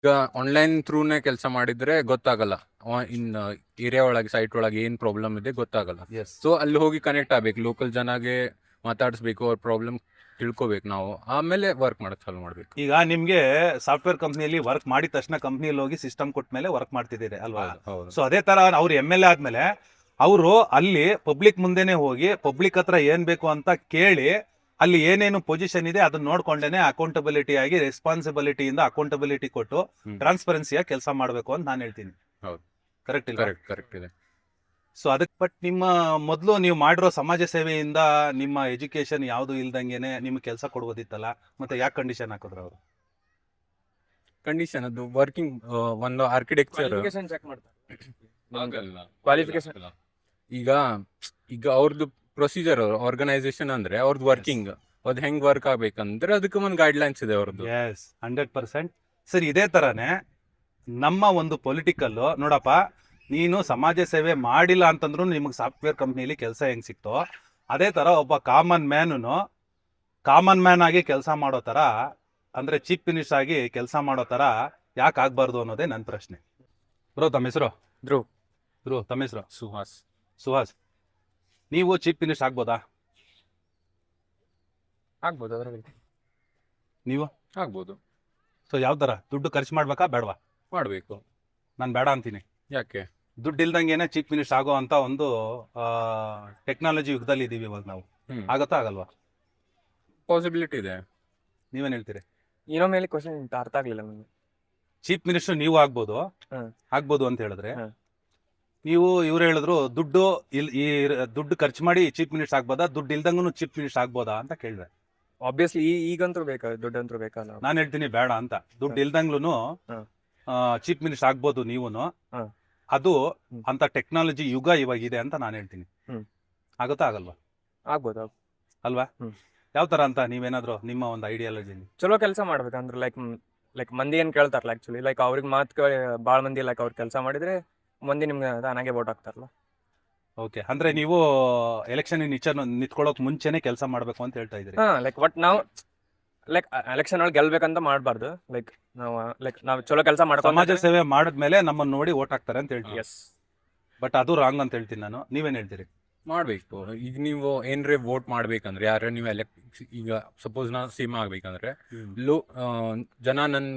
ಈಗ ಆನ್ಲೈನ್ ಥ್ರೂನೇ ಕೆಲಸ ಮಾಡಿದ್ರೆ ಗೊತ್ತಾಗಲ್ಲ. ಇನ್ ಏರಿಯಾ ಒಳಗೆ ಸೈಟ್ ಒಳಗೆ ಏನ್ ಪ್ರಾಬ್ಲಮ್ ಇದೆ ಗೊತ್ತಾಗಲ್ಲ. ಎಸ್ ಸೊ ಅಲ್ಲಿ ಹೋಗಿ ಕನೆಕ್ಟ್ ಆಗ್ಬೇಕು, ಲೋಕಲ್ ಜನಗೆ ಮಾತಾಡಿಸ್ಬೇಕು, ಅವ್ರ ಪ್ರಾಬ್ಲಮ್ ತಿಳ್ಕೊಬೇಕು ನಾವು, ಆಮೇಲೆ ವರ್ಕ್ ಮಾಡಕ್ ಚಾಲು ಮಾಡ್ಬೇಕು. ಈಗ ನಿಮ್ಗೆ ಸಾಫ್ಟ್ವೇರ್ ಕಂಪ್ನಿಯಲ್ಲಿ ವರ್ಕ್ ಮಾಡಿದ ತಕ್ಷಣ ಕಂಪ್ನಿಯಲ್ಲಿ ಹೋಗಿ ಸಿಸ್ಟಮ್ ಕೊಟ್ಟ ಮೇಲೆ ವರ್ಕ್ ಮಾಡ್ತಿದ್ದೀರಿ ಅಲ್ವಾ? ಹೌದು. ಸೊ ಅದೇ ತರ ಅವ್ರು MLA ಆದ್ಮೇಲೆ ಅವರು ಅಲ್ಲಿ ಪಬ್ಲಿಕ್ ಮುಂದೆನೆ ಹೋಗಿ ಪಬ್ಲಿಕ್ ಹತ್ರ ಏನ್ ಬೇಕು ಅಂತ ಕೇಳಿ ಅಲ್ಲಿ ಏನೇನು ಪೊಸಿಷನ್ ಇದೆ ಅದನ್ನ ನೋಡ್ಕೊಂಡೇನೆ ಅಕೌಂಟಬಿಲಿಟಿ ಆಗಿ ರೆಸ್ಪಾನ್ಸಿಬಿಲಿಟಿಯಿಂದ ಅಕೌಂಟಬಿಲಿಟಿ ಕೊಟ್ಟು ಟ್ರಾನ್ಸ್ಪರೆನ್ಸಿಯಾಗಿ ಕೆಲಸ ಮಾಡಬೇಕು ಅಂತ ನಾನು ಹೇಳ್ತೀನಿ. ಹೌದು. ಕರೆಕ್ಟ್ ಇಲ್ಲ? ಕರೆಕ್ಟ್ ಇದೆ. ಸೊ ಅದಕ್ಕೆ ಬಟ್ ನಿಮ್ಮ ಮೊದಲು ನೀವು ಮಾಡಿರೋ ಸಮಾಜ ಸೇವೆಯಿಂದ ನಿಮ್ಮ ಎಜುಕೇಶನ್ ಯಾವುದು ಇಲ್ದಂಗೆನೆ ನಿಮ್ಗೆ ಕೆಲಸ ಕೊಡ್ಬೋದಿತ್ತಲ್ಲ, ಮತ್ತೆ ಯಾಕೆ ಕಂಡೀಷನ್ ಹಾಕಿದ್ರು ಅವರು? ಕಂಡೀಷನ್ ಅದು ವರ್ಕಿಂಗ್ ಒಂದು ಆರ್ಕಿಟೆಕ್ಚರ್ ಚೆಕ್ ಮಾಡ್ತಾರೆ. ಕ್ವಾಲಿಫಿಕೇಶನ್ ಈಗ ಈಗ ಅವ್ರದ್ದು ಪ್ರೊಸೀಜರ್ ಆರ್ಗನೈಸೇಷನ್ ಅಂದ್ರೆ ಅವ್ರದ್ದು ವರ್ಕಿಂಗ್ ಅದ್ ಹೆಂಗ್ ವರ್ಕ್ ಆಗ್ಬೇಕಂದ್ರೆ ಅದಕ್ಕೆ ಒಂದು ಗೈಡ್ ಲೈನ್ಸ್ ಇದೆ ಅವ್ರದ್ದು. ಎಸ್ 100%. ಸರ್ ಇದೇ ತರನೇ ನಮ್ಮ ಒಂದು ಪೊಲಿಟಿಕಲ್ ನೋಡಪ್ಪ, ನೀನು ಸಮಾಜ ಸೇವೆ ಮಾಡಿಲ್ಲ ಅಂತಂದ್ರೂ ನಿಮಗೆ ಸಾಫ್ಟ್ವೇರ್ ಕಂಪ್ನಿಲಿ ಕೆಲಸ ಹೆಂಗ್ ಸಿಕ್ತೋ ಅದೇ ತರ ಒಬ್ಬ ಕಾಮನ್ ಮ್ಯಾನ್ ಆಗಿ ಕೆಲಸ ಮಾಡೋ ತರ, ಅಂದ್ರೆ ಚೀಫ್ ಮಿನಿಸ್ಟರ್ ಆಗಿ ಕೆಲಸ ಮಾಡೋ ತರ ಯಾಕೆ ಆಗ್ಬಾರ್ದು ಅನ್ನೋದೇ ನನ್ನ ಪ್ರಶ್ನೆ. ಬ್ರೋ ತಮ್ಮ ಹೆಸರು? ಧ್ರುವ್. ತಮ್ಮ ಹೆಸರು? ಸುಹಾಸ್. ನೀವು ಚೀಫ್ ಮಿನಿಸ್ಟರ್ ಆಗ್ಬೋದಾ? ಆಗ್ಬೋದು, ಅದರಲ್ಲಿ ನೀವು ಆಗ್ಬೋದು. ಸೊ ಯಾವ ತರ ದುಡ್ಡು ಖರ್ಚು ಮಾಡ್ಬೇಕಾ ಬೇಡವಾ? ಮಾಡ್ಬೇಕು. ನಾನು ಬೇಡ ಅಂತೀನಿ. ಯಾಕೆ? ದುಡ್ಡು ಇಲ್ದಂಗೆನೆ ಚೀಫ್ ಮಿನಿಸ್ಟರ್ ಆಗೋ ಅಂತ ಒಂದು ಟೆಕ್ನಾಲಜಿ ಯುಗದಲ್ಲಿ ಇದೀವಿ ಇವಾಗ ನಾವು. ಆಗತ್ತಾ ಆಗಲ್ವಾ? ಪಾಸಿಬಿಲಿಟಿ ಇದೆ. ನೀವೇನ್ ಹೇಳ್ತೀರಿ? ಏನೋ ಮೇಲೆ ಕ್ವಶನ್ ಅರ್ಥ ಆಗ್ಲಿಲ್ಲ ನನಗೆ. ಚೀಫ್ ಮಿನಿಸ್ಟರ್ ನೀವು ಆಗ್ಬೋದು ಹ್ಮ್. ಆಗ್ಬೋದು ಅಂತ ಹೇಳಿದ್ರೆ ಹ್ಮ್. ನೀವು ಇವ್ರು ಹೇಳಿದ್ರು ದುಡ್ಡು ಖರ್ಚು ಮಾಡಿ ಚೀಫ್ ಮಿನಿಸ್ಟರ್ ಆಗ್ಬೋದಾ, ದುಡ್ಡು ಇಲ್ದಂಗೂ ಚೀಫ್ ಮಿನಿಸ್ಟರ್ ಆಗ್ಬೋದಾ ಅಂತ ಕೇಳಿದ್ರೆ ಆಬ್ವಿಯಸ್ಲಿ ಈಗಂತೂ ಬೇಕಾ, ದುಡ್ಡಂತೂ ಬೇಕಲ್ಲ. ನಾನು ಹೇಳ್ತೀನಿ ಬೇಡ ಅಂತ. ದುಡ್ಡು ಇಲ್ದಂಗ್ಲೂ ಚೀಫ್ ಮಿನಿಸ್ಟರ್ ಆಗ್ಬೋದು ನೀವುನು. ಅದು ಅಂತ ಟೆಕ್ನಾಲಜಿ ಯುಗ ಇವಾಗ ಇದೆ ಅಂತ ನಾನು ಹೇಳ್ತೀನಿ. ಆಗುತ್ತಾ ಆಗಲ್ವಾ? ಆಗ್ಬೋದು ಅಲ್ವಾ? ಯಾವ ತರ ಅಂತ ನೀವೇನಾದ್ರು ನಿಮ್ಮ ಒಂದು ಐಡಿಯಾಲಜಿ ಚಲೋ ಕೆಲಸ ಮಾಡ್ಬೇಕಂದ್ರೆ ಲೈಕ್ ಮಂದಿ ಏನ್ ಕೇಳ್ತಾರಲ್ಲ, ಆಕ್ಚುಲಿ ಲೈಕ್ ಅವ್ರಿಗೆ ಮಾತು ಭಾಳ ಮಂದಿ ಲೈಕ್ ಅವ್ರು ಕೆಲಸ ಮಾಡಿದ್ರೆ ಮಂದಿ ನಿಮ್ಗೆ ತಾನಾಗೆ ವೋಟ್ ಹಾಕ್ತಾರಲ್ಲ. ಓಕೆ, ಅಂದ್ರೆ ನೀವು ಎಲೆಕ್ಷನ್ ನಿಂತ್ಕೊಳ್ಳೋಕ್ ಮುಂಚೆನೆ ಕೆಲಸ ಮಾಡ್ಬೇಕು ಅಂತ ಹೇಳ್ತಾ ಇದ್ರಿ. ಲೈಕ್ ಒಟ್ ನಾವು ಲೈಕ್ ಎಲೆಕ್ಷನ್ ಒಳಗೆ ಗೆಲ್ಬೇಕಂತ ಮಾಡಬಾರ್ದು. ಲೈಕ್ ನಾವು ಚಲೋ ಕೆಲಸ ಮಾಡ್ಕೊಂಡು ಸಮಾಜ ಸೇವೆ ಮಾಡಿದ್ಮೇಲೆ ನಮ್ಮನ್ನ ನೋಡಿ ವೋಟ್ ಹಾಕ್ತಾರೆ ಅಂತ ಹೇಳ್ತೀವಿ. ಎಸ್, ಬಟ್ ಅದು ರಾಂಗ್ ಅಂತ ಹೇಳ್ತೀನಿ ನಾನು. ನೀವೇನ್ ಹೇಳ್ತೀರಿ? ಮಾಡ್ಬೇಕು. ಈಗ ನೀವು ಏನ್ರೆ ವೋಟ್ ಮಾಡ್ಬೇಕಂದ್ರೆ ಯಾರ ನೀವು ಈಗ ಸಪೋಸ್ ನಾ ಸಿಎಂ ಆಗ್ಬೇಕಂದ್ರೆ ಜನ ನನ್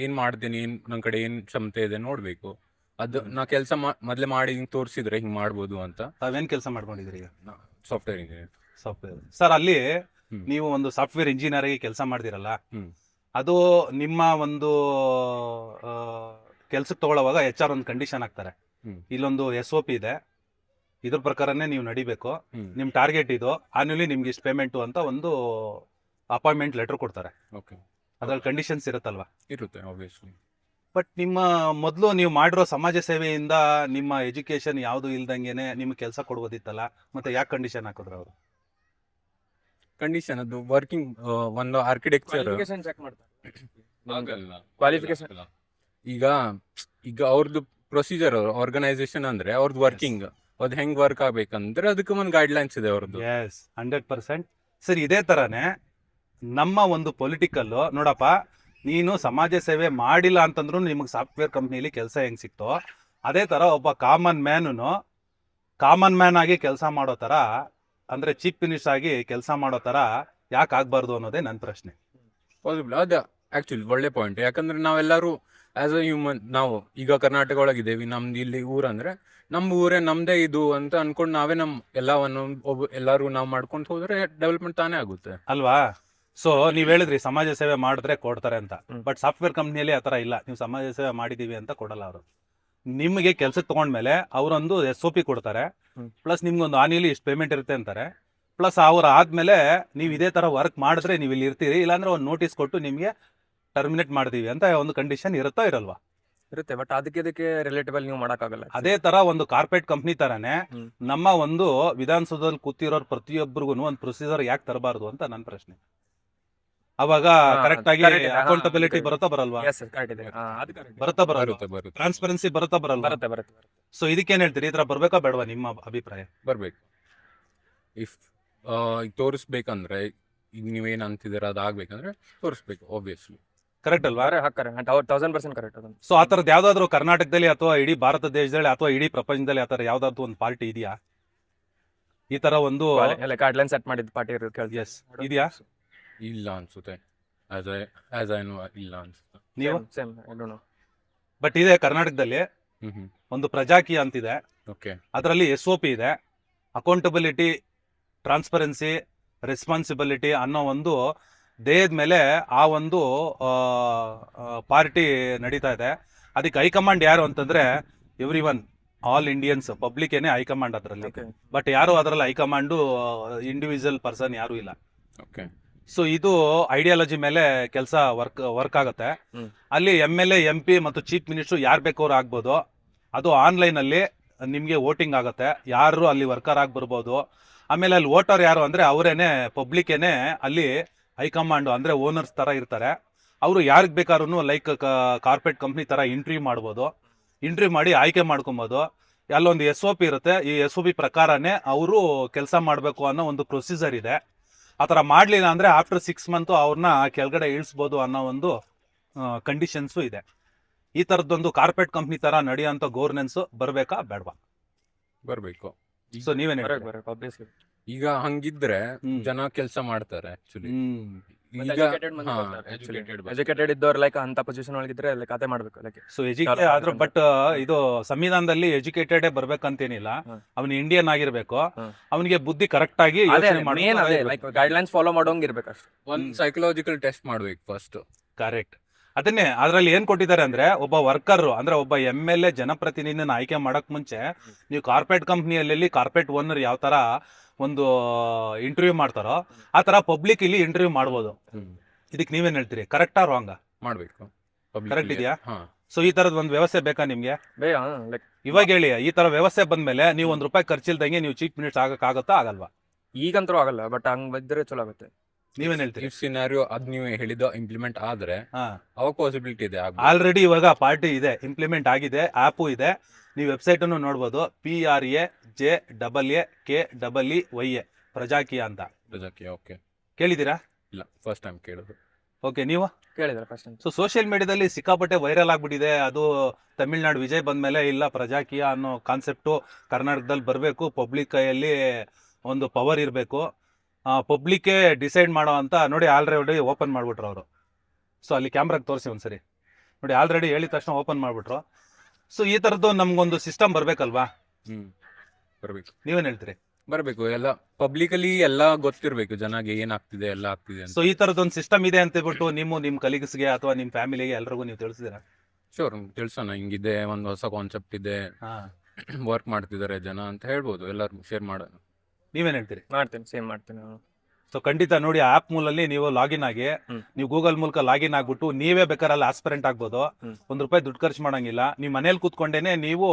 ಏನ್ ಮಾಡ್ತೀನಿ, ನನ್ ಕಡೆ ಏನ್ ಕ್ಷಮತೆ ಇದೆ ನೋಡ್ಬೇಕು. ಅದು ನಾ ಕೆಲಸ ಮೊದ್ಲೇ ಮಾಡಿ ತೋರಿಸಿದ್ರೆ ಹಿಂಗ್ ಮಾಡ್ಬೋದು ಅಂತ. ತಾವೇನ್ ಕೆಲಸ ಮಾಡ್ಕೊಂಡಿದ್ರಿ ಈಗ? Software engineer. ಸಾಫ್ಟ್ವೇರ್. ಸರ್ ಅಲ್ಲಿ ನೀವು ಒಂದು ಸಾಫ್ಟ್ವೇರ್ ಇಂಜಿನಿಯರ್ ಆಗಿ ಕೆಲಸ ಮಾಡ್ದಿರಲ್ಲ, ಅದು ನಿಮ್ಮ ಒಂದು ಕೆಲ್ಸಕ್ಕೆ ತಗೊಳ್ಳೋವಾಗ HR ಒಂದು ಕಂಡೀಷನ್ ಹಾಕ್ತಾರೆ. ಇಲ್ಲೊಂದು SOP ಇದೆ, ಇದ್ರ ಪ್ರಕಾರನೇ ನೀವು ನಡಿಬೇಕು, ನಿಮ್ ಟಾರ್ಗೆಟ್ ಇದು, ಆನ್ಯುಲಿ ನಿಮ್ಗೆ ಇಷ್ಟು ಪೇಮೆಂಟ್ ಅಂತ ಒಂದು ಅಪಾಯಿಂಟ್ಮೆಂಟ್ ಲೆಟರ್ ಕೊಡ್ತಾರೆ. ಅದ್ರಲ್ಲಿ ಕಂಡೀಷನ್ಸ್ ಇರುತ್ತಲ್ವಾ? ಇರುತ್ತೆ ಆಬ್ವಿಯಸ್ಲಿ. ಬಟ್ ನಿಮ್ಮ ಮೊದಲು ನೀವು ಮಾಡಿರೋ ಸಮಾಜ ಸೇವೆಯಿಂದ ನಿಮ್ಮ ಎಜುಕೇಶನ್ ಯಾವುದು ಇಲ್ದಂಗೆನೆ ನಿಮ್ಗೆ ಕೆಲಸ ಕೊಡ್ಬೋದಿತ್ತಲ್ಲ, ಮತ್ತೆ ಯಾಕೆ ಕಂಡೀಷನ್ ಹಾಕಿದ್ರು ಅವರು? ಕಂಡೀಷನ್ ಅದು ವರ್ಕಿಂಗ್ ಒಂದು ಆರ್ಕಿಟೆಕ್ಚರ್ ಚೆಕ್ ಮಾಡ್ತಾರೆ. ಕ್ವಾಲಿಫಿಕೇಶನ್ ಈಗ ಈಗ ಅವ್ರದ್ದು ಪ್ರೊಸೀಜರ್ ಆರ್ಗನೈಸೇಷನ್ ಅಂದ್ರೆ ಅವ್ರದ್ದು ವರ್ಕಿಂಗ್ ಅದ್ ಹೆಂಗ್ ವರ್ಕ್ ಆಗ್ಬೇಕಂದ್ರೆ ಅದಕ್ಕೆ ಒಂದು ಗೈಡ್ ಲೈನ್ಸ್ ಇದೆ ಅವ್ರದ್ದು. ಎಸ್ 100%. ಸರ್ ಇದೇ ತರನೇ ನಮ್ಮ ಒಂದು ಪೊಲಿಟಿಕಲ್ ನೋಡಪ್ಪ, ನೀನು ಸಮಾಜ ಸೇವೆ ಮಾಡಿಲ್ಲ ಅಂತಂದ್ರೂ ನಿಮಗೆ ಸಾಫ್ಟ್ವೇರ್ ಕಂಪ್ನಿಲಿ ಕೆಲಸ ಹೆಂಗ್ ಸಿಕ್ತೋ ಅದೇ ತರ ಒಬ್ಬ ಕಾಮನ್ ಮ್ಯಾನ್ ಆಗಿ ಕೆಲಸ ಮಾಡೋ ತರ, ಅಂದ್ರೆ ಚೀಫ್ ಮಿನಿಸ್ಟರ್ ಆಗಿ ಕೆಲಸ ಮಾಡೋ ತರ ಯಾಕೆ ಆಗ್ಬಾರ್ದು ಅನ್ನೋದೇ ನನ್ನ ಪ್ರಶ್ನೆ. ಪಾಸಿಬಲ್. ಅದ ಆಕ್ಚುಲಿ ಒಳ್ಳೆ ಪಾಯಿಂಟ್. ಯಾಕಂದ್ರೆ ನಾವೆಲ್ಲರೂ ಆಸ್ ಅ ಹ್ಯೂಮನ್, ನಾವು ಈಗ ಕರ್ನಾಟಕ ಒಳಗಿದ್ದೇವೆ, ನಮ್ದು ಇಲ್ಲಿ ಊರಂದ್ರೆ ನಮ್ಮ ಊರೇ ನಮ್ದೇ ಇದು ಅಂತ ಅನ್ಕೊಂಡು ನಾವೇ ಎಲ್ಲವನ್ನು ಎಲ್ಲಾರು ನಾವು ಮಾಡ್ಕೊಂಡು ಹೋದ್ರೆ ಡೆವಲಪ್ಮೆಂಟ್ ತಾನೇ ಆಗುತ್ತೆ ಅಲ್ವಾ? ಸೊ ನೀವ್ ಹೇಳಿದ್ರಿ ಸಮಾಜ ಸೇವೆ ಮಾಡಿದ್ರೆ ಕೊಡ್ತಾರೆ ಅಂತ. ಬಟ್ ಸಾಫ್ಟ್ವೇರ್ ಕಂಪ್ನಿಯಲ್ಲಿ ಆತರ ಇಲ್ಲ. ನೀವು ಸಮಾಜ ಸೇವೆ ಮಾಡಿದೀವಿ ಅಂತ ಕೊಡಲ್ಲ ಅವರು. ನಿಮಗೆ ಕೆಲ್ಸಕ್ಕೆ ತಗೊಂಡ್ಮೇಲೆ ಅವರೊಂದು SOP ಕೊಡ್ತಾರೆ, ಪ್ಲಸ್ ನಿಮ್ಗೊಂದು ಆನ್ಯುಲಿ ಇಷ್ಟು ಪೇಮೆಂಟ್ ಇರುತ್ತೆ ಅಂತಾರೆ, ಪ್ಲಸ್ ಅವ್ರು ಆದ್ಮೇಲೆ ನೀವು ಇದೇ ತರ ವರ್ಕ್ ಮಾಡಿದ್ರೆ ನೀವು ಇಲ್ಲಿ ಇರ್ತೀರಿ, ಇಲ್ಲಾಂದ್ರೆ ಒಂದು ನೋಟಿಸ್ ಕೊಟ್ಟು ನಿಮ್ಗೆ ಟರ್ಮಿನೇಟ್ ಮಾಡ್ತೀವಿ ಅಂತ ಒಂದು ಕಂಡೀಷನ್ ಇರುತ್ತಾ ಇರಲ್ವಾ? ಇರುತ್ತೆ. ಬಟ್ ಅದಕ್ಕೆ ರಿಲೇಟಬಲ್ ನೀವು ಮಾಡಕ್ಕಾಗಲ್ಲ. ಅದೇ ತರ ಒಂದು ಕಾರ್ಪೊರೇಟ್ ಕಂಪ್ನಿ ತರಾನೇ ನಮ್ಮ ಒಂದು ವಿಧಾನಸೌಧದಲ್ಲಿ ಕೂತಿರೋರು ಪ್ರತಿಯೊಬ್ಬರಿಗೂ ಒಂದು ಪ್ರೊಸೀಜರ್ ಯಾಕೆ ತರಬಾರ್ದು ಅಂತ ನನ್ನ ಪ್ರಶ್ನೆ. ಅವಾಗ ಕರೆಕ್ಟ್ ಆಗಿ ಅಕೌಂಟಬಿಲಿಟಿ ಬರುತ್ತಾ ಬರಲ್ವಾ? ಬರುತ್ತಾ ಬರಲ್ಲ? ಟ್ರಾನ್ಸ್ಪರೆನ್ಸಿ ಬರುತ್ತಾ ಬರಲ್ಲ? ಬರುತ್ತೆ. ಸೊ ಇದಕ್ಕೇನ್ ಹೇಳ್ತೀರಿ? ಈ ತರ ಬರ್ಬೇಕಾ ಬೇಡವಾ ನಿಮ್ಮ ಅಭಿಪ್ರಾಯ? ಬರ್ಬೇಕು. ಇಫ್ ತೋರಿಸ್ಬೇಕಂದ್ರೆ ಈಗ ನೀವೇನ್ ಅಂತಿದ್ದೀರ ಅದಾಗ್ಬೇಕಂದ್ರೆ ತೋರಿಸ್ಬೇಕು ಆಬ್ವಿಯಸ್ಲಿ. ಕರೆಕ್ಟ್ ಅಲ್ವಾ? ಕರೆಕ್ಟ್ 1000% ಕರೆಕ್ಟ್ ಅದನ್ನು. ಸೊ ಆ ತರದ್ ಯಾವ್ದಾದ್ರು ಕರ್ನಾಟಕದಲ್ಲಿ ಅಥವಾ ಇಡೀ ಭಾರತ ದೇಶದಲ್ಲಿ ಅಥವಾ ಇಡೀ ಪ್ರಪಂಚದಲ್ಲಿ ಆ ತರ ಯಾವ್ದಾದ್ರು ಒಂದು ಪಾರ್ಟಿ ಇದೆಯಾ ಈ ತರ ಒಂದು? ಗೈಡ್ಲೈನ್ ಸೆಟ್ ಮಾಡಿದ ಪಾರ್ಟಿ ಎಸ್ ಇದೆಯಾ? ಇಲ್ಲ ಅನ್ಸುತ್ತೆ, ಆಸ್ ಐ ನೋ ಇಲ್ಲ ಅನ್ಸುತ್ತೆ. ನೀವು? Same I don't know. But ಇದೆ ಕರ್ನಾಟಕದಲ್ಲಿ ಒಂದು ಪ್ರಜಾಕೀಯ ಅಂತಿದೆ, ಓಕೆ. ಅದರಲ್ಲಿ SOP ಇದೆ, ಅಕೌಂಟಬಿಲಿಟಿ, ಟ್ರಾನ್ಸ್ಪರೆನ್ಸಿ, ರೆಸ್ಪಾನ್ಸಿಬಿಲಿಟಿ ಅನ್ನೋ ಒಂದು ದೇಹದ ಮೇಲೆ ಆ ಒಂದು ಪಾರ್ಟಿ ನಡೀತಾ ಇದೆ. ಅದಕ್ಕೆ ಹೈಕಮಾಂಡ್ ಯಾರು ಅಂತಂದ್ರೆ ಎವ್ರಿ1 ಆಲ್ ಇಂಡಿಯನ್ಸ್ ಪಬ್ಲಿಕ್ ಏನೇ ಹೈಕಮಾಂಡ್ ಅದರಲ್ಲಿ. Okay. ಬಟ್ ಯಾರು ಅದರಲ್ಲಿ ಹೈಕಮಾಂಡು ಇಂಡಿವಿಜುವಲ್ ಪರ್ಸನ್ ಯಾರು ಇಲ್ಲ. ಓಕೆ. ಸೊ ಇದು ಐಡಿಯಾಲಜಿ ಮೇಲೆ ಕೆಲಸ ವರ್ಕ್ ಆಗುತ್ತೆ. ಹ್ಮ್. ಅಲ್ಲಿ MLA MP ಮತ್ತು ಚೀಫ್ ಮಿನಿಸ್ಟರ್ ಯಾರು ಬೇಕಾದ್ರೂ ಆಗ್ಬೋದು. ಅದು ಆನ್ಲೈನ್ ಅಲ್ಲಿ ನಿಮ್ಗೆ ವೋಟಿಂಗ್ ಆಗುತ್ತೆ, ಯಾರು ಅಲ್ಲಿ ವರ್ಕರ್ ಆಗಿ ಬರ್ಬೋದು. ಆಮೇಲೆ ಅಲ್ಲಿ ವೋಟರ್ ಯಾರು ಅಂದ್ರೆ ಅವರೇನೆ ಪಬ್ಲಿಕ್ ಏನೇ ಅಲ್ಲಿ ಹೈಕಮಾಂಡ್ ಅಂದ್ರೆ ಓನರ್ಸ್ ತರ ಇರ್ತಾರೆ. ಅವರು ಯಾರಿಗೆ ಬೇಕಾದ್ರೂ ಲೈಕ್ ಕಾರ್ಪೊರೇಟ್ ಕಂಪ್ನಿ ತರ ಇಂಟರ್ವ್ಯೂ ಮಾಡ್ಬೋದು, ಇಂಟರ್ವ್ಯೂ ಮಾಡಿ ಆಯ್ಕೆ ಮಾಡ್ಕೊಬೋದು. ಅಲ್ಲೊಂದು SOP ಇರುತ್ತೆ, ಈ SOP ಪ್ರಕಾರನೇ ಅವರು ಕೆಲಸ ಮಾಡಬೇಕು ಅನ್ನೋ ಒಂದು ಪ್ರೊಸೀಜರ್ ಇದೆ. ಆ ಥರ ಮಾಡಲಿಲ್ಲ ಅಂದರೆ ಆಫ್ಟರ್ 6 ಮಂತ್ ಅವ್ರನ್ನ ಕೆಳಗಡೆ ಇಳಿಸ್ಬೋದು ಅನ್ನೋ ಒಂದು ಕಂಡೀಷನ್ಸು ಇದೆ. ಈ ಥರದ್ದೊಂದು ಕಾರ್ಪೊರೇಟ್ ಕಂಪ್ನಿ ಥರ ನಡೆಯೋಂಥ ಗೌರ್ನೆನ್ಸು ಬರಬೇಕಾ ಬೇಡವಾ? ಬರ್ಬೇಕು. ಸೊ ನೀವೇನು ಬರಕ್ ಆಬ್ವಿಯಸ್ಲಿ. ಈಗ ಹಂಗಿದ್ರೆ ಹ್ಮ್. ಜನ ಕೆಲಸ ಮಾಡ್ತಾರೆ ಆಕ್ಚುಲಿ. ಈಗ ಎಜುಕೇಟೆಡ್ ಇದ್ದವ್ರು ಲೈಕ್ ಅಂತ ಪೊಸಿಷನ್ ಒಳಗಿದ್ರೆ ಲೈಕ್ ಅದೇ ಮಾಡ್ಬೇಕು. ಲೈಕ್ ಸೊ ಎಜುಕೇಟೆಡ್ ಆದ್ರೂ ಬಟ್ ಇದು ಸಂವಿಧಾನದಲ್ಲಿ ಎಜುಕೇಟೆಡ್ ಬರ್ಬೇಕಂತೇನಿಲ್ಲ. ಅವನು ಇಂಡಿಯನ್ ಆಗಿರ್ಬೇಕು, ಅವನಿಗೆ ಬುದ್ಧಿ ಕರೆಕ್ಟ್ ಆಗಿ ಯೋಚನೆ ಮೇನ್ ಅದೇ ಲೈಕ್ ಗೈಡ್ಲೈನ್ಸ್ ಫಾಲೋ ಮಾಡೋಂಗ್ ಇರ್ಬೇಕು ಅಷ್ಟೇ. ಒಂದ್ ಸೈಕಲಾಜಿಕಲ್ ಟೆಸ್ಟ್ ಮಾಡ್ಬೇಕು ಫಸ್ಟ್. ಕರೆಕ್ಟ್. ಅದನ್ನೇ ಅದ್ರಲ್ಲಿ ಏನ್ ಕೊಟ್ಟಿದ್ದಾರೆ ಅಂದ್ರೆ ಒಬ್ಬ ವರ್ಕರ್ ಅಂದ್ರೆ ಒಬ್ಬ MLA ಜನಪ್ರತಿನಿಧಿನ ಆಯ್ಕೆ ಮಾಡಕ್ ಮುಂಚೆ ನೀವು ಕಾರ್ಪೊರೇಟ್ ಕಂಪ್ನಿಯಲ್ಲಿ ಕಾರ್ಪೊರೇಟ್ ಓನರ್ ಯಾವ ತರ ಒಂದು ಇಂಟರ್ವ್ಯೂ ಮಾಡ್ತಾರೋ ಆ ತರ ಪಬ್ಲಿಕ್ ಇಲ್ಲಿ ಇಂಟರ್ವ್ಯೂ ಮಾಡ್ಬೋದು. ಇದಕ್ಕೆ ನೀವೇನ್ ಹೇಳ್ತೀರಿ, ಕರೆಕ್ಟಾ ರಾಂಗಾ? ಮಾಡ್ಬೇಕು. ಕರೆಕ್ಟ್ ಇದೆಯಾ? ಹಾ. ಸೊ ಈ ತರದ್ ಒಂದು ವ್ಯವಸ್ಥೆ ಬೇಕಾ ನಿಮ್ಗೆ? ಲೈಕ್ ಇವಾಗ ಹೇಳಿ, ಈ ತರ ವ್ಯವಸ್ಥೆ ಬಂದ್ಮೇಲೆ ನೀವು ₹1 ಖರ್ಚಿಲ್ದಂಗೆ ನೀವು ಚೀಫ್ ಮಿನಿಸ್ಟರ್ ಆಗಕ್ಕಾಗತ್ತಾ ಆಗಲ್ವಾ? ಈಗಂತರೂ ಆಗಲ್ಲ, ಬಟ್ ಹಂಗ್ ಬಿದ್ರೆ ಚಲೋ ಆಗುತ್ತೆ. ನೀವೇನ್ ಹೇಳ್ತೀರಿ? ಇಫ್ ಸಿನಾರಿಯೋ ಅದ್ ನೀವು ಹೇಳಿದ ಇಂಪ್ಲಿಮೆಂಟ್ ಆದ್ರೆ ಅವಾಗ ಪಾಸಿಬಿಲಿಟಿ ಇದೆ. ಆಲ್ರೆಡಿ ಇವಾಗ ಪಾರ್ಟಿ ಇದೆ, ಇಂಪ್ಲಿಮೆಂಟ್ ಆಗಿದೆ, ಆ್ಯಪು ಇದೆ. ನೀವು ವೆಬ್ಸೈಟ್ ಅನ್ನು ನೋಡ್ಬೋದು, PRAJAKEEYA ಪ್ರಜಾಕೀಯ ಅಂತ. ಓಕೆ. ಕೇಳಿದ್ದೀರಾ? ಇಲ್ಲ, ಫಸ್ಟ್ ಟೈಮ್ ಕೇಳೋದು. ಓಕೆ, ನೀವು ಕೇಳಿದ್ರೆ ಫಸ್ಟ್. ಸೊ ಸೋಷಿಯಲ್ ಮೀಡಿಯಾದಲ್ಲಿ ಸಿಕ್ಕಾಪಟ್ಟೆ ವೈರಲ್ ಆಗ್ಬಿಟ್ಟಿದೆ ಅದು. ತಮಿಳ್ನಾಡು ವಿಜಯ್ ಬಂದ್ಮೇಲೆ ಇಲ್ಲ ಪ್ರಜಾಕೀಯ ಅನ್ನೋ ಕಾನ್ಸೆಪ್ಟು ಕರ್ನಾಟಕದಲ್ಲಿ ಬರಬೇಕು, ಪಬ್ಲಿಕ್ ಕೈಯಲ್ಲಿ ಒಂದು ಪವರ್ ಇರಬೇಕು, ಪಬ್ಲಿಕ್ಕೇ ಡಿಸೈಡ್ ಮಾಡೋ ಅಂತ. ನೋಡಿ ಆಲ್ರೆಡಿ ಓಪನ್ ಮಾಡ್ಬಿಟ್ರು ಅವರು. ಸೊ ಅಲ್ಲಿ ಕ್ಯಾಮ್ರಾಗೆ ತೋರಿಸಿ ಒಂದ್ಸರಿ ನೋಡಿ, ಆಲ್ರೆಡಿ ಹೇಳಿದ ತಕ್ಷಣ ಓಪನ್ ಮಾಡ್ಬಿಟ್ರು. ಸೊ ಈ ಥರದ್ದು ನಮ್ಗೊಂದು ಸಿಸ್ಟಮ್ ಬರ್ಬೇಕಲ್ವಾ? ಬರ್ಬೇಕು. ನೀವೇನ್ ಹೇಳ್ತೀರಿ? ಬರ್ಬೇಕು. ಎಲ್ಲ ಪಬ್ಲಿಕಲಿ ಎಲ್ಲ ಗೊತ್ತಿರ್ಬೇಕು ಜನಗೆ ಏನಾಗ್ತಿದೆ ಎಲ್ಲ ಆಗ್ತಿದೆ ಅಂತ. ಸೊ ಈ ಥರದ್ದೊಂದು ಸಿಸ್ಟಮ್ ಇದೆ ಅಂತ ಹೇಳ್ಬಿಟ್ಟು ನಿಮ್ಮ ಕಲೀಗ್ಸ್ಗೆ ಅಥವಾ ನಿಮ್ಮ ಫ್ಯಾಮಿಲಿಗೆ ಎಲ್ರಿಗೂ ನೀವು ತಿಳಿಸಿದ್ದೀರಾ? ಶೋರ್ ತಿಳ್ಸೋಣ, ಹಿಂಗಿದೆ, ಒಂದು ಹೊಸ ಕಾನ್ಸೆಪ್ಟ್ ಇದೆ, ವರ್ಕ್ ಮಾಡ್ತಿದ್ದಾರೆ ಜನ ಅಂತ ಹೇಳ್ಬೋದು, ಎಲ್ಲರೂ ಶೇರ್ ಮಾಡೋಣ. ನೀವೇನ್ ಹೇಳ್ತೀರಿ? ಮಾಡ್ತೀನಿ, ಸೇಮ್ ಮಾಡ್ತೀನಿ. ಸೊ ಖಂಡಿತ ನೋಡಿ, ಆಪ್ ಮೂಲಲ್ಲಿ ನೀವು ಲಾಗಿನ್ ಆಗಿ ನೀವು ಗೂಗಲ್ ಮೂಲಕ ಲಾಗಿನ್ ಆಗ್ಬಿಟ್ಟು ನೀವೇ ಬೇಕಾದ್ರೆ ಅಲ್ಲಿ ಆಸ್ಪರೆಂಟ್ ಆಗ್ಬೋದು. ₹1 ದುಡ್ಡು ಖರ್ಚು ಮಾಡಂಗಿಲ್ಲ. ನೀವು ಮನೇಲಿ ಕೂತ್ಕೊಂಡೇನೆ ನೀವು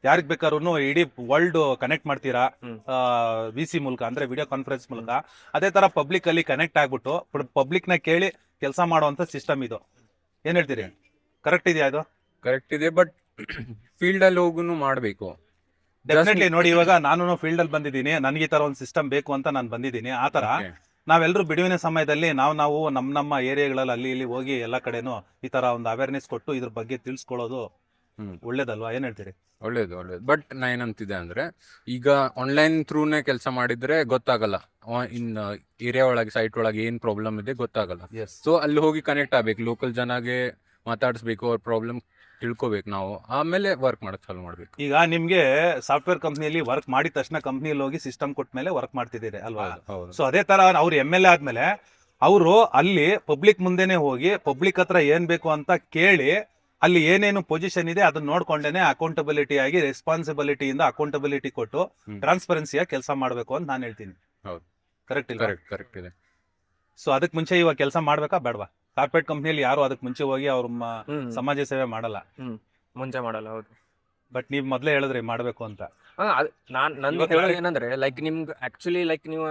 ಯಾರಿಗ್ ಬೇಕಾದ್ರೂ ಇಡೀ ವರ್ಲ್ಡ್ ಕನೆಕ್ಟ್ ಮಾಡ್ತೀರಾ VC ಮೂಲಕ, ಅಂದ್ರೆ ವಿಡಿಯೋ ಕಾನ್ಫರೆನ್ಸ್ ಮೂಲಕ. ಅದೇ ತರ ಪಬ್ಲಿಕ್ ಅಲ್ಲಿ ಕನೆಕ್ಟ್ ಆಗ್ಬಿಟ್ಟು ಪಬ್ಲಿಕ್ ನ ಕೇಳಿ ಕೆಲಸ ಮಾಡುವಂತ ಸಿಸ್ಟಮ್ ಇದು. ಏನ್ ಹೇಳ್ತೀರಿ? ಕರೆಕ್ಟ್ ಇದೆಯಾ? ಅದು ಕರೆಕ್ಟ್ ಇದೆ, ಬಟ್ ಫೀಲ್ಡ್ ಅಲ್ಲಿ ಹೋಗುನು ಮಾಡ್ಬೇಕು. ಡೆಫಿನೆಟ್ಲಿ ನೋಡಿ, ಇವಾಗ ನಾನು ಫೀಲ್ಡ್ ಅಲ್ಲಿ ಬಂದಿದ್ದೀನಿ, ನನಗೆ ಈ ತರ ಒಂದು ಸಿಸ್ಟಮ್ ಬೇಕು ಅಂತ ನಾನು ಬಂದಿದ್ದೀನಿ. ಆ ತರ ನಾವೆಲ್ಲರೂ ಬಿಡುವಿನ ಸಮಯದಲ್ಲಿ ನಾವು ನಮ್ಮ ಏರಿಯಾಗಳಲ್ಲಿ ಅಲ್ಲಿ ಇಲ್ಲಿ ಹೋಗಿ ಎಲ್ಲ ಕಡೆನೂ ಈ ತರ ಒಂದು ಅವೇರ್ನೆಸ್ ಕೊಟ್ಟು ಇದ್ರ ಬಗ್ಗೆ ತಿಳಿಸ್ಕೊಳ್ಳೋದು ಒಳ್ಳೇದಲ್ವಾ? ಏನ್ ಹೇಳ್ತೀರಿ? ಒಳ್ಳೇದು. ಬಟ್ ನಾ ಏನಂತಿದೆ ಅಂದ್ರೆ, ಈಗ ಆನ್ಲೈನ್ ಥ್ರೂನೇ ಕೆಲಸ ಮಾಡಿದ್ರೆ ಗೊತ್ತಾಗಲ್ಲ, ಇನ್ ಏರಿಯಾ ಒಳಗೆ ಸೈಟ್ ಒಳಗೆ ಏನ್ ಪ್ರಾಬ್ಲಮ್ ಇದೆ ಗೊತ್ತಾಗಲ್ಲ. ಸೊ ಅಲ್ಲಿ ಹೋಗಿ ಕನೆಕ್ಟ್ ಆಗ್ಬೇಕು, ಲೋಕಲ್ ಜನಗೆ ಮಾತಾಡಿಸ್ಬೇಕು, ಅವ್ರ ಪ್ರಾಬ್ಲಮ್ ತಿಳ್ಕೊಬೇಕು ನಾವು, ಆಮೇಲೆ ವರ್ಕ್ ಮಾಡಕ್ ಚಾಲು ಮಾಡ್ಬೇಕು. ಈಗ ನಿಮ್ಗೆ ಸಾಫ್ಟ್ವೇರ್ ಕಂಪ್ನಿಯಲ್ಲಿ ವರ್ಕ್ ಮಾಡಿದ ತಕ್ಷಣ ಕಂಪ್ನಿಯಲ್ಲಿ ಹೋಗಿ ಸಿಸ್ಟಮ್ ಕೊಟ್ಟ ಮೇಲೆ ವರ್ಕ್ ಮಾಡ್ತಿದ್ದೀರಿ ಅಲ್ವಾ? ಸೊ ಅದೇ ತರ ಅವ್ರು MLA ಆದ್ಮೇಲೆ ಅವರು ಅಲ್ಲಿ ಪಬ್ಲಿಕ್ ಮುಂದೆನೆ ಹೋಗಿ ಪಬ್ಲಿಕ್ ಹತ್ರ ಏನ್ ಬೇಕು ಅಂತ ಕೇಳಿ ಅಲ್ಲಿ ಏನೇನು ಪೊಸಿಷನ್ ಇದೆ ಅದನ್ನ ನೋಡ್ಕೊಂಡೇನೆ ಅಕೌಂಟಬಿಲಿಟಿ ಆಗಿ ರೆಸ್ಪಾನ್ಸಿಬಿಲಿಟಿಯಿಂದ ಅಕೌಂಟಬಿಲಿಟಿ ಕೊಟ್ಟು ಟ್ರಾನ್ಸ್ಪರೆನ್ಸಿಯಾಗಿ ಕೆಲಸ ಮಾಡ್ಬೇಕು ಅಂತ ನಾನು ಹೇಳ್ತೀನಿ. ಹೌದು, ಕರೆಕ್ಟ್ ಇಲ್ಲ? ಕರೆಕ್ಟ್ ಇದೆ. ಸೊ ಅದಕ್ಕೆ ಮುಂಚೆ ಇವಾಗ ಕೆಲಸ ಮಾಡ್ಬೇಕಾ ಬೇಡವಾ? ಕಾರ್ಪೊರೇಟ್ ಕಂಪ್ನಿಯಲ್ಲಿ ಯಾರು ಅದಕ್ಕೆ ಮುಂಚೆ ಹೋಗಿ ಅವ್ರ ಸಮಾಜ ಸೇವೆ ಮಾಡಲ್ಲ, ಮುಂಚೆ ಮಾಡಲ್ಲ. ಹೌದು, ಬಟ್ ನೀವ್ ಮೊದ್ಲೇ ಹೇಳಿದ್ರಿ ಮಾಡ್ಬೇಕು ಅಂತ. ನಾನು ಹೇಳೋದು ಏನಂದ್ರೆ ಲೈಕ್ ನಿಮ್ಗೆ ಆಕ್ಚುಲಿ ಲೈಕ್ ನೀವು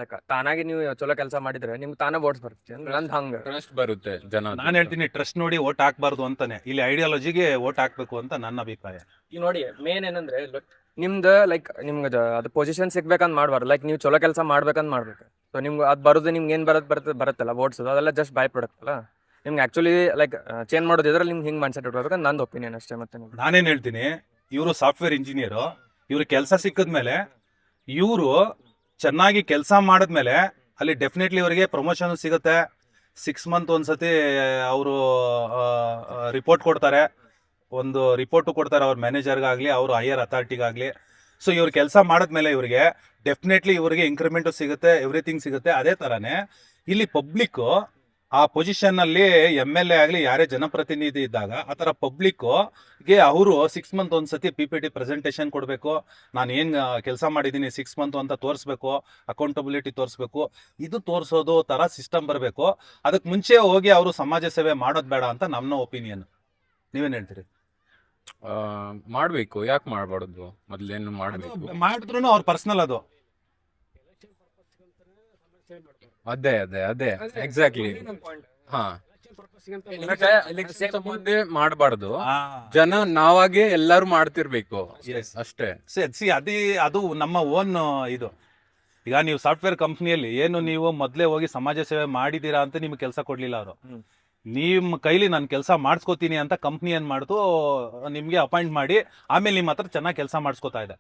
ಲೈಕ್ ತಾನಾಗಿ ನೀವು ಚಲೋ ಕೆಲಸ ಮಾಡಿದ್ರೆ ನಿಮ್ಗೆ ತಾನೇ ವೋಟ್ಸ್ ಬರುತ್ತೆ. ನಂದು ಹಂಗ ಟ್ರಸ್ಟ್ ಬರುತ್ತೆ ಜನ. ನಾನು ಹೇಳ್ತೀನಿ ಟ್ರಸ್ಟ್ ನೋಡಿ ವೋಟ್ ಹಾಕ್ಬಾರ್ದು ಅಂತಾನೆ, ಇಲ್ಲಿ ಐಡಿಯಾಲಜಿಗೆ ವೋಟ್ ಹಾಕ್ಬೇಕು ಅಂತ ನನ್ನ ಅಭಿಪ್ರಾಯ. ಈಗ ನೋಡಿ, ಮೇನ್ ಏನಂದ್ರೆ ನಿಮ್ದು ಲೈಕ್ ನಿಮ್ಗೆ ಅದು ಪೊಸಿಷನ್ ಸಿಗ್ಬೇಕಂತ ಮಾಡ್ಬಾರ್ದು, ಲೈಕ್ ನೀವು ಚಲೋ ಕೆಲಸ ಮಾಡ್ಬೇಕಂತ ಮಾಡ್ಬೇಕು. ಸೊ ನಿಮ್ಗೆ ಅದು ಬರೋದು ನಿಮ್ಗೆ ಏನ್ ಬರುತ್ತಲ್ಲ ವೋಟ್ಸ್, ಅದೆಲ್ಲ ಜಸ್ಟ್ ಬೈ ಪ್ರಾಡಕ್ಟ್ ಅಲ್ಲ. ನಿಮ್ಗೆ ಆಕ್ಚುಲಿ ಲೈಕ್ ಚೇಂಜ್ ಮಾಡೋದಿದ್ರೆ ನಿಮ್ಗೆ ಹಿಂಗ್ ಮೈಂಡ್ ಸೆಟ್ ಇಟ್ಕೋಬೇಕು ನಂದು ಒಪಿನಿಯನ್ ಅಷ್ಟೇ. ಮತ್ತೆ ನಾನೇನ್ ಹೇಳ್ತೀನಿ, ಇವರು ಸಾಫ್ಟ್ವೇರ್ ಇಂಜಿನಿಯರು, ಇವ್ರು ಕೆಲಸ ಸಿಕ್ಕಿದ್ಮೇಲೆ ಇವರು ಚೆನ್ನಾಗಿ ಕೆಲಸ ಮಾಡಿದ್ಮೇಲೆ ಅಲ್ಲಿ ಡೆಫಿನೆಟ್ಲಿ ಇವರಿಗೆ ಪ್ರಮೋಷನ್ ಸಿಗುತ್ತೆ. 6 ಮಂತ್ ಒಂದ್ಸತಿ ಅವರು ರಿಪೋರ್ಟ್ ಕೊಡ್ತಾರೆ, ಒಂದು ರಿಪೋರ್ಟ್ ಕೊಡ್ತಾರೆ ಅವ್ರ ಮ್ಯಾನೇಜರ್ಗಾಗ್ಲಿ ಅವ್ರ ಹೈಯರ್ ಅಥಾರಿಟಿಗಾಗ್ಲಿ. ಸೊ ಇವ್ರು ಕೆಲಸ ಮಾಡಿದ್ಮೇಲೆ ಇವರಿಗೆ ಡೆಫಿನೆಟ್ಲಿ ಇವರಿಗೆ ಇಂಕ್ರಿಮೆಂಟ್ ಸಿಗುತ್ತೆ, ಎವ್ರಿಥಿಂಗ್ ಸಿಗುತ್ತೆ. ಅದೇ ತರಾನೇ ಇಲ್ಲಿ ಪಬ್ಲಿಕ್ ಆ ಪೊಸಿಷನ್ ಅಲ್ಲಿ MLA ಆಗ್ಲಿ ಯಾರೇ ಜನಪ್ರತಿನಿಧಿ ಇದ್ದಾಗ ಆ ತರ ಪಬ್ಲಿಕ್ ಗೆ ಅವರು 6 ಮಂತ್ ಒಂದ್ಸತಿ PPT ಪ್ರೆಸೆಂಟೇಶನ್ ಕೊಡ್ಬೇಕು, ನಾನು ಏನ್ ಕೆಲಸ ಮಾಡಿದೀನಿ 6 ಮಂತ್ ಅಂತ ತೋರಿಸ್ಬೇಕು, ಅಕೌಂಟಬಿಲಿಟಿ ತೋರಿಸ್ಬೇಕು. ಇದು ತೋರಿಸೋದು ತರ ಸಿಸ್ಟಮ್ ಬರಬೇಕು. ಅದಕ್ಕೆ ಮುಂಚೆ ಹೋಗಿ ಅವರು ಸಮಾಜ ಸೇವೆ ಮಾಡೋದ್ ಬೇಡ ಅಂತ ನಮ್ಮ ಒಪಿನಿಯನ್. ನೀವೇನ್ ಹೇಳ್ತೀರಿ? ಮಾಡ್ಬೇಕು, ಯಾಕೆ ಮಾಡ್ಬಾರ್ದು? ಮೊದ್ಲೇನು ಮಾಡ್ಬೇಕು, ಮಾಡಿದ್ರು ಅವ್ರ ಪರ್ಸನಲ್ ಅದು. ಅದೇ ಅದೇ ಅದೇ ಎಕ್ಸಾಕ್ಟ್ಲಿ. ಹಾ, ಮುಂದೆ ಮಾಡಬಾರ್ದು. ಜನ ನಾವಾಗೆ ಎಲ್ಲಾರು ಮಾಡ್ತಿರ್ಬೇಕು ಅಷ್ಟೇ. ಅದು ನಮ್ಮ ಓನ್ ಇದು. ಈಗ ನೀವು ಸಾಫ್ಟ್ವೇರ್ ಕಂಪ್ನಿಯಲ್ಲಿ ಏನು ನೀವು ಮೊದ್ಲೇ ಹೋಗಿ ಸಮಾಜ ಸೇವೆ ಮಾಡಿದೀರಾ ಅಂತ ನಿಮ್ಗೆ ಕೆಲಸ ಕೊಡ್ಲಿಲ್ಲ ಅವರು. ನಿಮ್ ಕೈಲಿ ನಾನು ಕೆಲಸ ಮಾಡಿಸ್ಕೋತೀನಿ ಅಂತ ಕಂಪ್ನಿ ಏನ್ ಮಾಡ್ತು, ನಿಮ್ಗೆ ಅಪಾಯಿಂಟ್ ಮಾಡಿ ಆಮೇಲೆ ನಿಮ್ಮ ಹತ್ರ ಚೆನ್ನಾಗಿ ಕೆಲಸ ಮಾಡಿಸ್ಕೋತಾ ಇದೆ.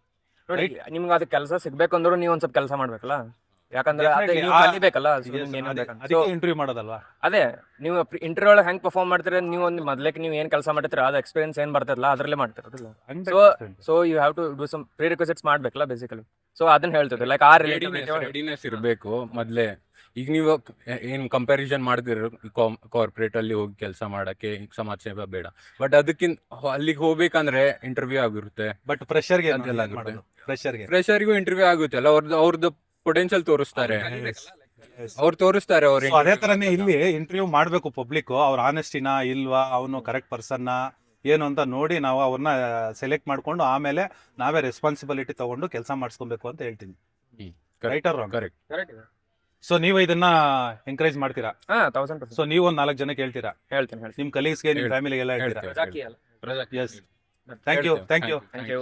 ನೋಡಿ, ನಿಮ್ಗೆ ಅದು ಕೆಲಸ ಸಿಗ್ಬೇಕಂದ್ರೂ ನೀವು ಒಂದ್ ಸ್ವಲ್ಪ ಕೆಲಸ ಮಾಡ್ಬೇಕಲ್ಲ. ಯಾಕಂದ್ರೆ ಕಲಿಬೇಕಲ್ಲ, ಇಂಟರ್ವ್ಯೂ ಮಾಡೋದಲ್ವಾ? ಅದೇ ನೀವು ಇಂಟರ್ವ್ಯೂ ಒಳಗೆ ಹೆಂಗ್ ಪರ್ಫಾರ್ಮ್ ಮಾಡ್ತೀರ, ನೀವು ಒಂದು ಮೊದ್ಲಕ್ಕೆ ನೀವು ಏನ್ ಕೆಲಸ ಮಾಡ್ತೀರ ಅದ್ ಎಕ್ಸ್ಪೀರಿಯನ್ಸ್ ಏನ್ ಬರ್ತಿರಲ್ಲ ಅದ್ರಲ್ಲೇ ಮಾಡ್ತಿರೋದಿಲ್ಲ. So you have to do some prerequisites ಮಾಡ್ಬೇಕಲ್ಲ ಬೇಸಿಕಲಿ. ಸೊ ಅದನ್ನ ಹೇಳ್ತಿದ್ದೆ, ಲೈಕ್ ಆ ರೆಡಿನೆಸ್ ಇರಬೇಕು ಮೊದ್ಲೇ. ಈಗ ನೀವು ಏನ್ ಕಂಪ್ಯಾರಿಸನ್ ಮಾಡ್ತಿರೋ ಕಾರ್ಪೊರೇಟ್ ಅಲ್ಲಿ ಹೋಗಿ ಕೆಲಸ ಮಾಡಕ್ಕೆ ಸಮಾಜ ಸೇವೆ ಬೇಡ, ಬಟ್ ಅದಕ್ಕಿಂತ ಅಲ್ಲಿಗೆ ಹೋಗ್ಬೇಕಂದ್ರೆ ಇಂಟರ್ವ್ಯೂ ಆಗಿರುತ್ತೆ. ಬಟ್ ಫ್ರೆಶರ್ಗೂ ಇಂಟರ್ವ್ಯೂ ಆಗುತ್ತೆ ಅಲ್ಲ, ಅವ್ರದ್ದು ಪೊಟೆನ್ಶಿಯಲ್ ತೋರಿಸ್ತಾರೆ, ಅವ್ರು ಅದೇ ತರನೇ ಇಲ್ಲಿ ಇಂಟರ್ವ್ಯೂ ಮಾಡ್ಬೇಕು ಪಬ್ಲಿಕ್. ಅವ್ರ ಆನೆಸ್ಟಿನ ಇಲ್ವಾ, ಅವನು ಕರೆಕ್ಟ್ ಪರ್ಸನ್ನ ಏನು ಅಂತ ನೋಡಿ ನಾವು ಅವ್ರನ್ನ ಸೆಲೆಕ್ಟ್ ಮಾಡ್ಕೊಂಡು ಆಮೇಲೆ ನಾವೇ ರೆಸ್ಪಾನ್ಸಿಬಿಲಿಟಿ ತಗೊಂಡು ಕೆಲಸ ಮಾಡಿಸ್ಕೊಬೇಕು ಅಂತ ಹೇಳ್ತೀನಿ. Right or wrong? Correct. So ನೀವು ಇದನ್ನ ಎಂಕರೇಜ್ ಮಾಡ್ತೀರಾ? 1000%. ಸೊ ನೀವು ಒಂದ್ 4 ಜನಕ್ಕೆ ಹೇಳ್ತೀರಾ? ಹೇಳ್ತೀನಿ. ನಿಮ್ ಕಲೀಗ್ಸ್ಗೆ, ನಿಮ್ ಫ್ಯಾಮಿಲಿಗೆಲ್ಲ ಹೇಳ್ತೀರಾ? ಹೇಳ್ತೀರಾ? Yes. Thank you. Thank you.